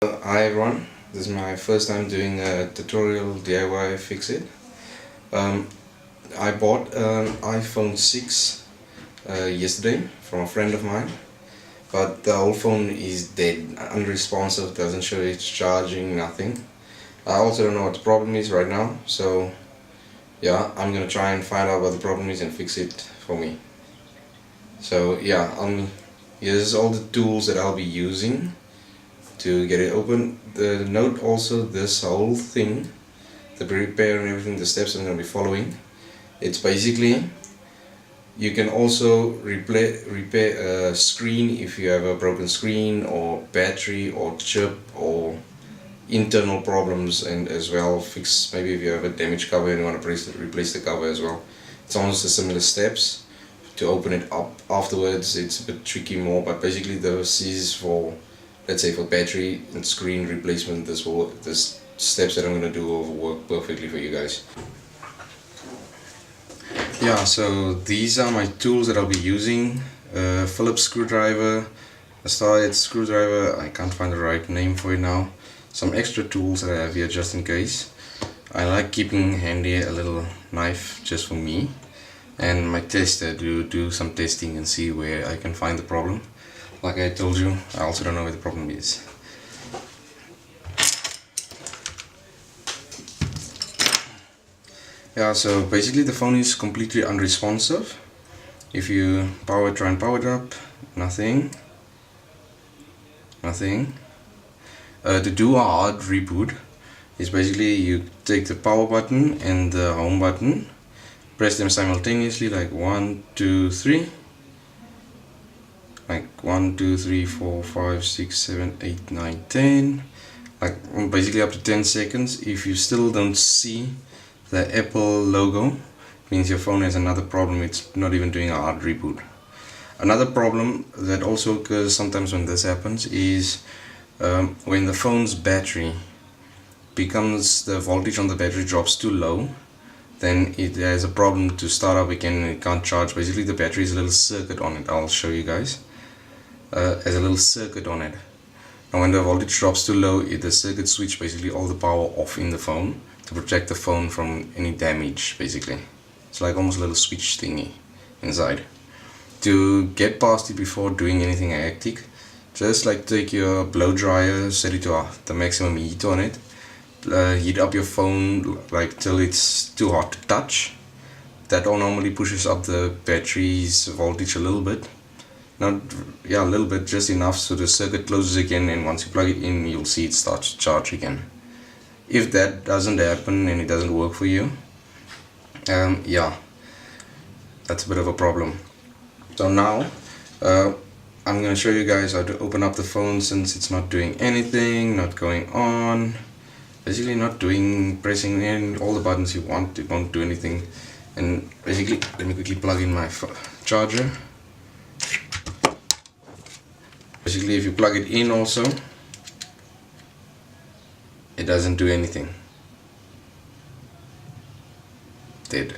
Hi everyone, this is my first time doing a tutorial DIY fix it. I bought an iPhone 6 yesterday from a friend of mine, but the whole phone is dead, unresponsive, doesn't show it's charging, nothing. I also don't know what the problem is right now, so yeah, I'm gonna try and find out what the problem is and fix it for me. So yeah, here's all the tools that I'll be using to get it open. The note also this whole thing, the repair and everything, the steps I'm going to be following. It's basically, you can also repair a screen if you have a broken screen or battery or chip or internal problems, and as well fix maybe if you have a damaged cover and you want to replace the cover as well. It's almost the similar steps. To open it up afterwards it's a bit tricky more, but basically this is for, let's say, for battery and screen replacement. This steps that I'm gonna do will work perfectly for you guys. Yeah, so these are my tools that I'll be using. Phillips screwdriver, a starhead screwdriver, I can't find the right name for it now. Some extra tools that I have here just in case. I like keeping handy a little knife just for me, and my tester to do some testing and see where I can find the problem. Like I told you, I also don't know where the problem is. Yeah, so basically the phone is completely unresponsive. If you try and power it up, nothing. To do a hard reboot is basically you take the power button and the home button, press them simultaneously, like 1, 2, 3. Like 1, 2, 3, 4, 5, 6, 7, 8, 9, 10. Like basically up to 10 seconds. If you still don't see the Apple logo, it means your phone has another problem. It's not even doing a hard reboot. Another problem that also occurs sometimes when this happens is when the phone's battery becomes, the voltage on the battery drops too low, then it has a problem to start up again and it can't charge. Basically the battery has a little circuit on it. I'll show you guys. Has a little circuit on it. And when the voltage drops too low, the circuit switch basically all the power off in the phone to protect the phone from any damage. Basically it's like almost a little switch thingy inside. To get past it before doing anything hectic, just like take your blow dryer, set it to the maximum heat on it, heat up your phone like till it's too hot to touch. That all normally pushes up the battery's voltage a little bit. A little bit, just enough so the circuit closes again, and once you plug it in you'll see it starts to charge again. If that doesn't happen and it doesn't work for you, yeah, that's a bit of a problem. So now I'm going to show you guys how to open up the phone, since it's not doing anything, not going on, basically not pressing in all the buttons you want. It won't do anything. And basically, let me quickly plug in my charger. Basically, if you plug it in also, it doesn't do anything. Dead.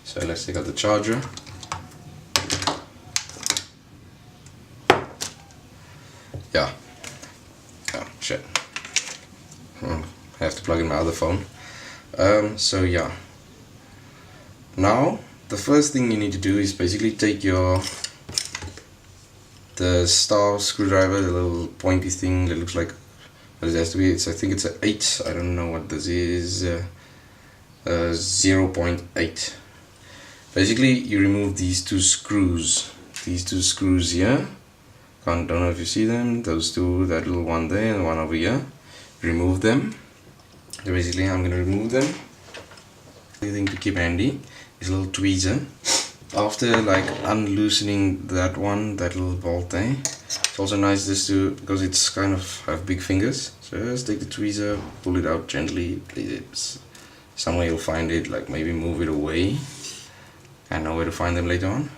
So let's take out the charger. Yeah. Oh shit. I have to plug in my other phone. So yeah. Now the first thing you need to do is basically take the star screwdriver, the little pointy thing that looks like what it has to be. I think it's an 8. I don't know what this is. 0.8. Basically, you remove these two screws. These two screws here. Don't know if you see them. Those two, that little one there and one over here. Remove them. So basically, I'm gonna remove them. The thing to keep handy is a little tweezer. After like unloosening that little bolt there, it's also nice because it's kind of have big fingers. So just take the tweezer, pull it out gently, place it somewhere you'll find it, like maybe move it away. I know where to find them later on.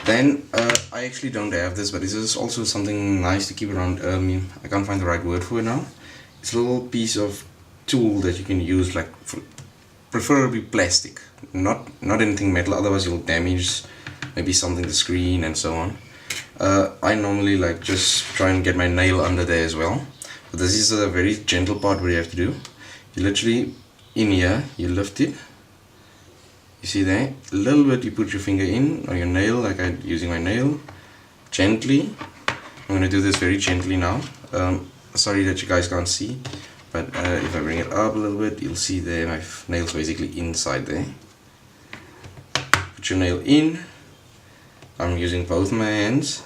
Then I actually don't have this, but this is also something nice to keep around. I can't find the right word for it now. It's a little piece of tool that you can use, like preferably plastic, not anything metal, otherwise you'll damage maybe something, the screen and so on. I normally like just try and get my nail under there as well. But this is a very gentle part where you have to do. You literally, in here, you lift it. You see there? A little bit you put your finger in, or your nail, like I'm using my nail. Gently. I'm going to do this very gently now. Sorry that you guys can't see. But if I bring it up a little bit, you'll see there my nail's basically inside there. Put your nail in. I'm using both my hands.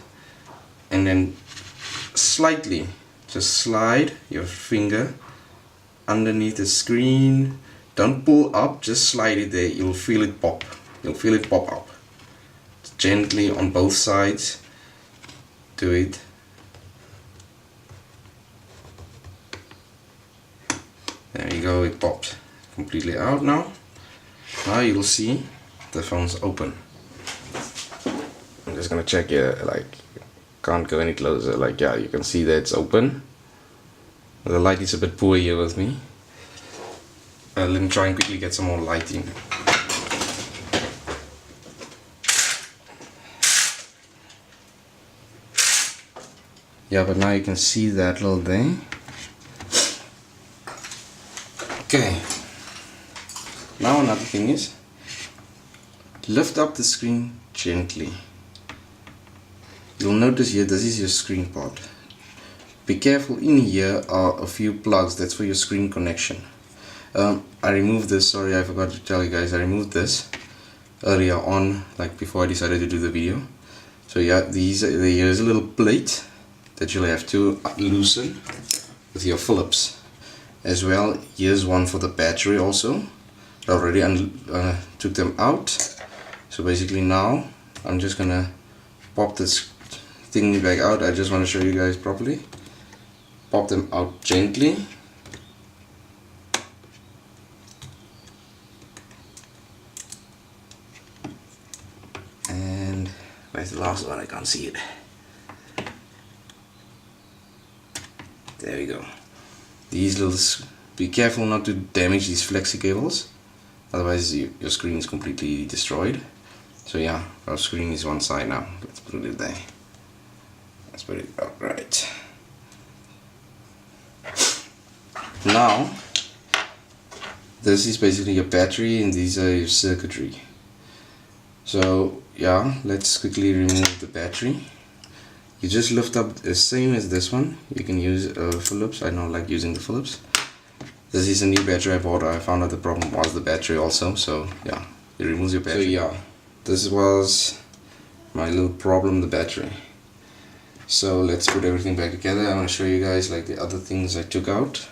And then slightly, just slide your finger underneath the screen. Don't pull up, just slide it there. You'll feel it pop. You'll feel it pop up. Gently on both sides. Do it. There you go, it popped completely out now. Now you'll see the phone's open. I'm just gonna check here, like, can't go any closer. Like, yeah, you can see that it's open. The light is a bit poor here with me. Let me try and quickly get some more lighting. Yeah, but now you can see that little thing. Okay. Now another thing is, lift up the screen gently. You'll notice here, this is your screen part. Be careful, in here are a few plugs, that's for your screen connection. I removed this, sorry I forgot to tell you guys, I removed this earlier on, like before I decided to do the video. So yeah, here's a little plate that you'll have to loosen with your Phillips. As well, here's one for the battery also. I already took them out. So basically now, I'm just gonna pop this thing back out. I just want to show you guys properly. Pop them out gently. And where's the last one? I can't see it. There we go. These little, be careful not to damage these flexi cables, otherwise your screen is completely destroyed. So yeah, our screen is one side now. Let's put it there. Let's put it upright. Now, this is basically your battery and these are your circuitry. So yeah, let's quickly remove the battery. You just lift up the same as this one. You can use Phillips. I don't like using the Phillips. This is a new battery I bought. I found out the problem was the battery also. So yeah, it removes your battery. So yeah, this was my little problem, the battery. So let's put everything back together. I want to show you guys like the other things I took out.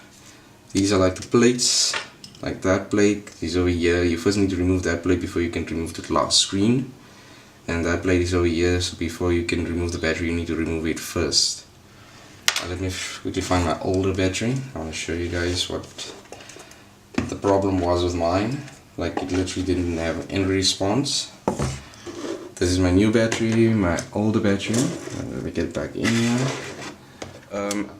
These are like the plates, like that plate. These over here. You first need to remove that plate before you can remove the glass screen. And that plate is over here, so before you can remove the battery you need to remove it first. Let me quickly find my older battery. I want to show you guys what the problem was with mine. Like, it literally didn't have any response. This is my new battery, my older battery. Let me get back in here.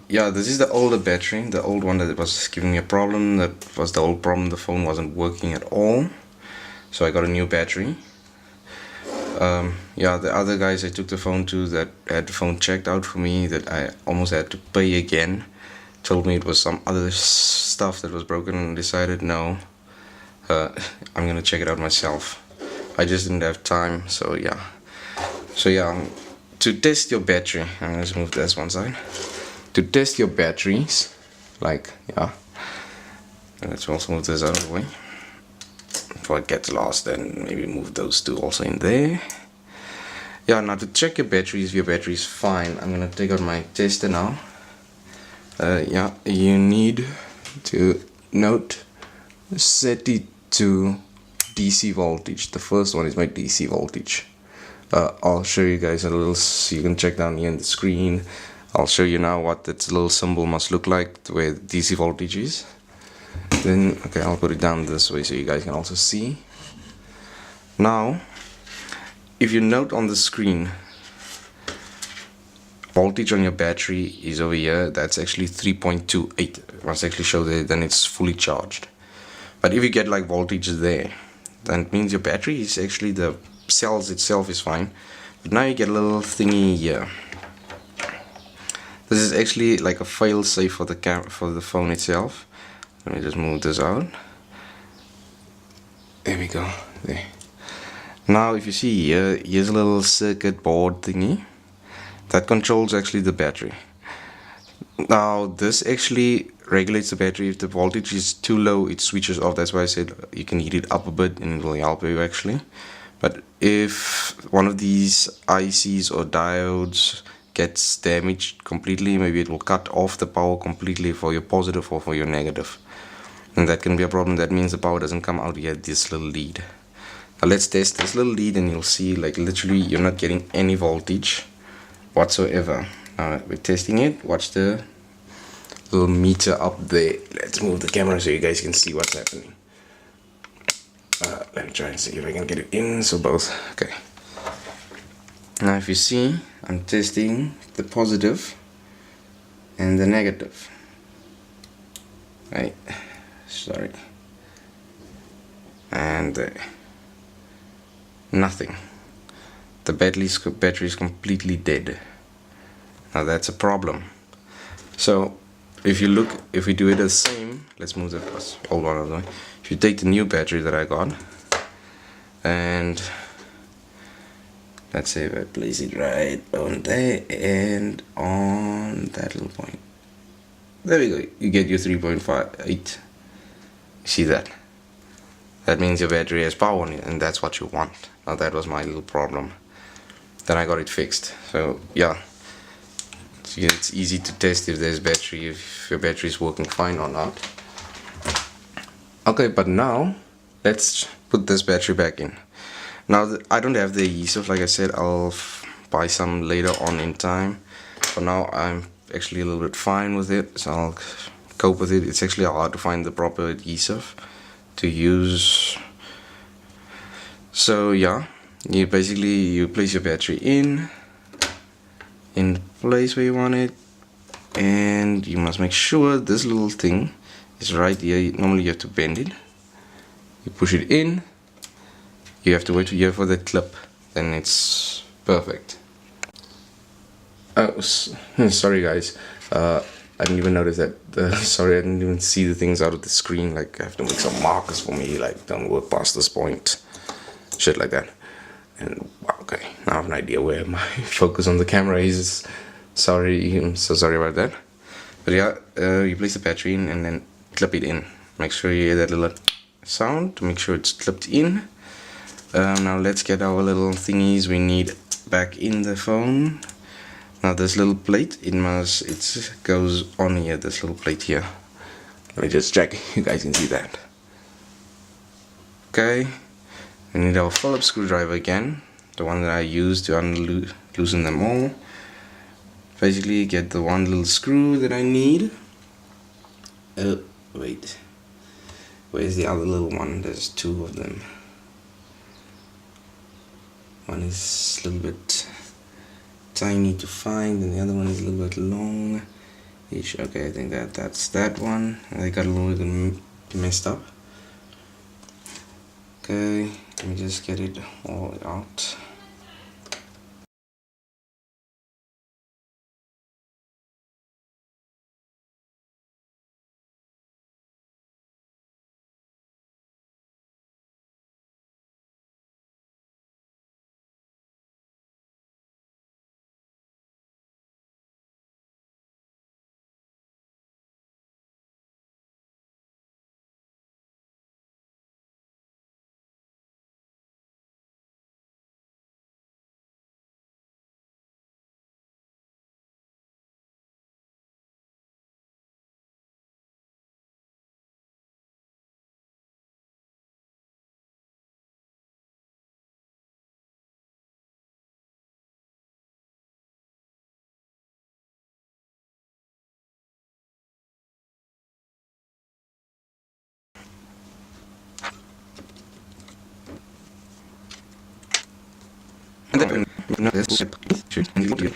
Yeah, this is the older battery, the old one that was giving me a problem. That was the old problem, the phone wasn't working at all. So I got a new battery. Yeah, the other guys I took the phone to that had the phone checked out for me, that I almost had to pay again, told me it was some other stuff that was broken, and decided no, I'm gonna check it out myself. I just didn't have time. So yeah, to test your battery, I'm gonna just move this one side. To test your batteries, like, yeah, let's also move this out of the way before it gets lost, and maybe move those two also in there. Yeah, now to check your batteries, if your battery is fine, I'm gonna take out my tester now. Yeah, you need to note, set it to DC voltage. The first one is my DC voltage. I'll show you guys a little, so you can check down here on the screen. I'll show you now what that little symbol must look like, where DC voltage is. Then, okay, I'll put it down this way so you guys can also see. Now, if you note on the screen, voltage on your battery is over here. That's actually 3.28. It must actually show that then it's fully charged. But if you get like voltage there, then it means your battery is actually, the cells itself is fine. But now you get a little thingy here. This is actually like a fail safe for the phone itself. Let me just move this out. There we go. There. Now if you see here, here's a little circuit board thingy that controls actually the battery. Now this actually regulates the battery. If the voltage is too low, it switches off. That's why I said you can heat it up a bit and it will help you actually. But if one of these ICs or diodes gets damaged completely, maybe it will cut off the power completely for your positive or for your negative, and that can be a problem. That means the power doesn't come out via this little lead. Now let's test this little lead and you'll see like literally you're not getting any voltage whatsoever. Now we're testing it. Watch the little meter up there. Let's move the camera so you guys can see what's happening. Let me try and see if I can get it in. So both. Okay. Now if you see, I'm testing the positive and the negative. Right. Sorry. And nothing. The battery is completely dead. Now that's a problem. So if you look, if we do it the same, let's move the old one out of the way. If you take the new battery that I got, and let's say if I place it right on there and on that little point, there we go. You get your 3.58. See that? That means your battery has power on it, and that's what you want. Now that was my little problem. Then I got it fixed. So yeah, it's easy to test if there's battery, if your battery is working fine or not. Okay, but now let's put this battery back in. Now I don't have the adhesive, like I said. I'll buy some later on in time. For now I'm actually a little bit fine with it, so I'll cope with it. It's actually hard to find the proper adhesive to use. So yeah, you place your battery in place where you want it, and you must make sure this little thing is right here. Normally you have to bend it. You push it in. You have to wait here for the clip, then it's perfect. Oh, sorry guys. I didn't even notice that. Sorry, I didn't even see the things out of the screen. Like I have to make some markers for me. Like don't work past this point. Shit like that. And okay, now I have an idea where my focus on the camera is. Sorry, I'm so sorry about that. But yeah, you place the battery in and then clip it in. Make sure you hear that little sound to make sure it's clipped in. Now let's get our little thingies we need back in the phone. Now this little plate, it goes on here, this little plate here. Let me just check, you guys can see that. Okay, we need our Phillips screwdriver again, the one that I used to loosen them all. Basically get the one little screw that I need. Oh, wait. Where's the other little one? There's two of them. One is a little bit tiny to find and the other one is a little bit long ish. Okay, I think that's that one. I got a little bit messed up. Okay, let me just get it all out.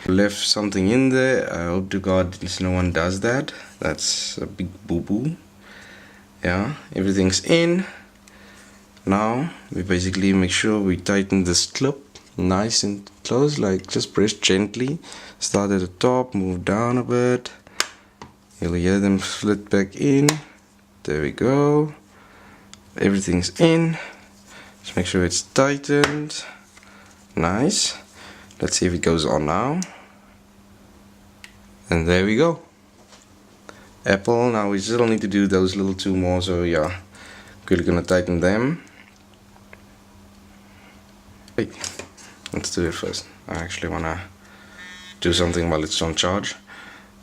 Left something in there. I hope to God no one does that. That's a big boo-boo. Yeah, everything's in. Now we basically make sure we tighten this clip nice and close. Like just press gently, start at the top, move down a bit, you'll hear them split back in. There we go, everything's in. Just make sure it's tightened. Nice. Let's see if it goes on now. And there we go, Apple. Now we still need to do those little two more, so yeah, quickly gonna tighten them. Wait, let's do it first. I actually wanna do something while it's on charge.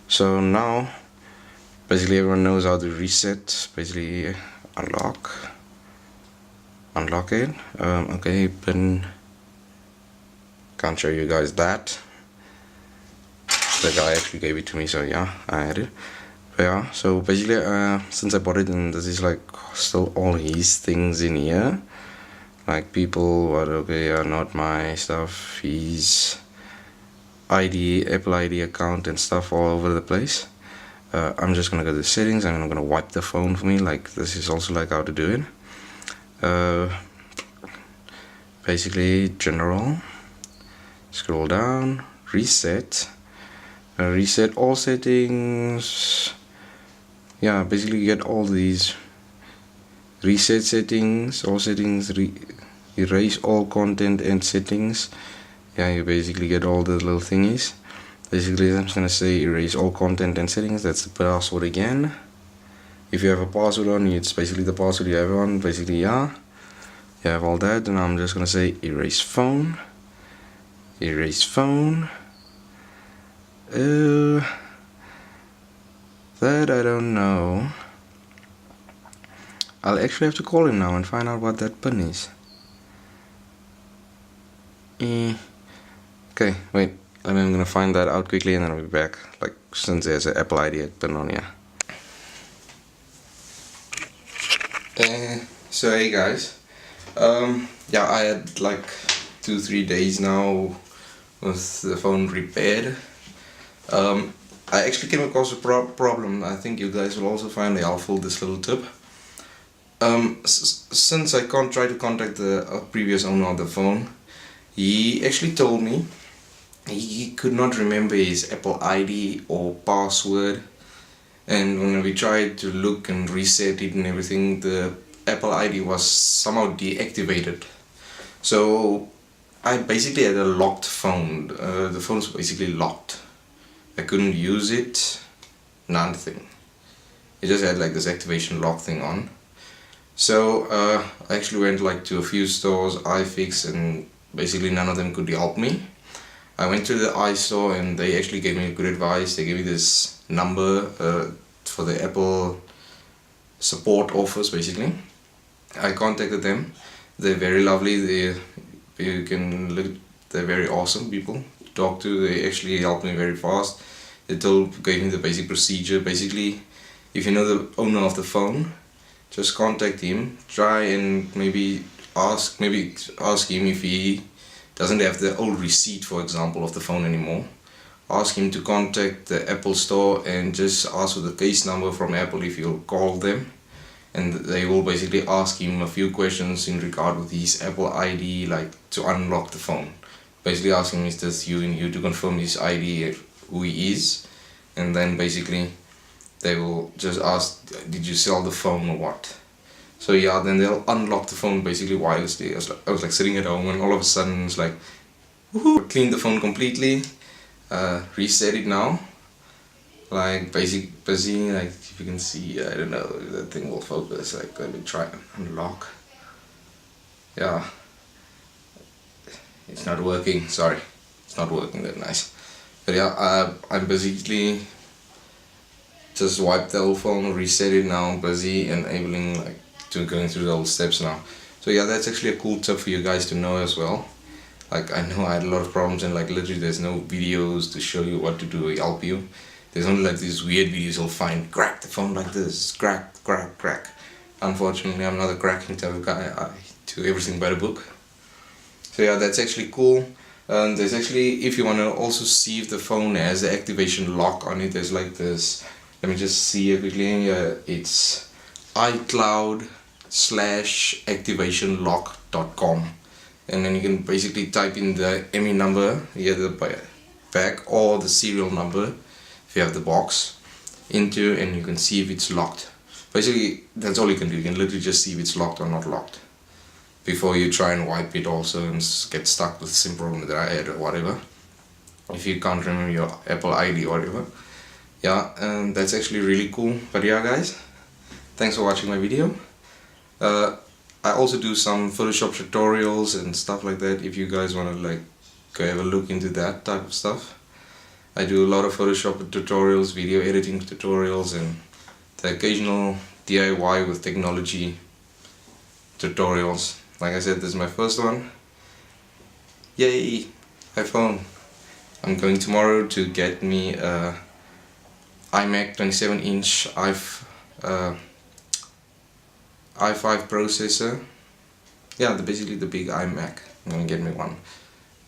So now basically everyone knows how to reset, basically unlock it. Okay, pin, can't show you guys that, the guy actually gave it to me, so yeah, I had it. But yeah, so basically since I bought it, and this is like still all his things in here, like people what are not my stuff, his ID, Apple ID account and stuff all over the place. I'm just gonna go to settings and I'm gonna wipe the phone for me. Like this is also like how to do it. Basically general, scroll down, reset, reset all settings. Yeah, basically you get all these reset settings, all settings, erase all content and settings. Yeah, you basically get all the little thingies. Basically I'm just gonna say erase all content and settings. That's the password again. If you have a password on, it's basically the password you have on. Basically, yeah, you have all that. And I'm just gonna say erase phone, erase phone. That I don't know. I'll actually have to call him now and find out what that pin is. Okay, wait. I'm gonna find that out quickly and then I'll be back. Like since there's an Apple ID pin on here. So hey guys, yeah, I had like 2-3 days now with the phone repaired. I actually came across a problem. I think you guys will also find helpful this little tip. Since I can't try to contact the previous owner of the phone, he actually told me he could not remember his Apple ID or password, and when we tried to look and reset it and everything, the Apple ID was somehow deactivated. So I basically had a locked phone. The phone's basically locked. I couldn't use it, nothing. It just had like this activation lock thing on. So I actually went like to a few stores, iFix, and basically none of them could help me. I went to the iStore and they actually gave me good advice. They gave me this number for the Apple support office basically. I contacted them. They're very lovely. You can look, they're very awesome people to talk to. They actually helped me very fast. They gave me the basic procedure. Basically, if you know the owner of the phone, just contact him. Try and maybe ask him if he doesn't have the old receipt, for example, of the phone anymore. Ask him to contact the Apple store and just ask for the case number from Apple if you'll call them, and they will basically ask him a few questions in regard with his Apple ID, like to unlock the phone. Basically ask him, is this you, and you to confirm his ID, who he is, and then basically they will just ask, did you sell the phone or what? So yeah, then they'll unlock the phone basically wirelessly. I was like sitting at home and all of a sudden it's like, woohoo! Clean the phone completely, reset it now. Like busy, like if you can see, I don't know if that thing will focus. Like let me try and unlock. Yeah, it's not working. Sorry, it's not working that nice. But yeah, I'm basically just wiped the whole phone, reset it now. Busy enabling, like to going through the whole steps now. So yeah, that's actually a cool tip for you guys to know as well. Like I know I had a lot of problems and like literally there's no videos to show you what to do or help you. There's only like these weird videos you'll find, crack the phone like this, crack. Unfortunately, I'm not a cracking type of guy. I do everything by the book. So yeah, that's actually cool. And there's actually, if you want to also see if the phone has the activation lock on it, there's like this, let me just see it quickly. It's iCloud/activationlock.com, and then you can basically type in the ME number, either by back or the serial number if you have the box into, and you can see if it's locked. Basically that's all you can do. You can literally just see if it's locked or not locked before you try and wipe it also and get stuck with the same problem that I had or whatever, if you can't remember your Apple ID or whatever. Yeah, and that's actually really cool. But yeah guys, thanks for watching my video. I also do some Photoshop tutorials and stuff like that if you guys want to like go have a look into that type of stuff. I do a lot of Photoshop tutorials, video editing tutorials, and the occasional DIY with technology tutorials. Like I said, this is my first one. Yay! iPhone. I'm going tomorrow to get me a iMac 27-inch i5 processor. Yeah, basically the big iMac. I'm gonna get me one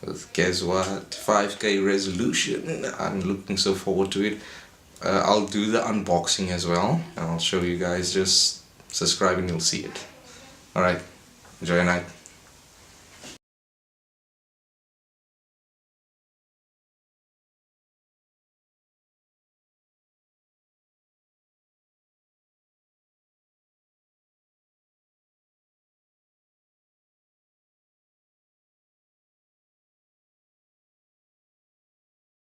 with, guess what, 5K resolution. I'm looking so forward to it. I'll do the unboxing as well, and I'll show you guys. Just subscribe and you'll see it. Alright, enjoy your night.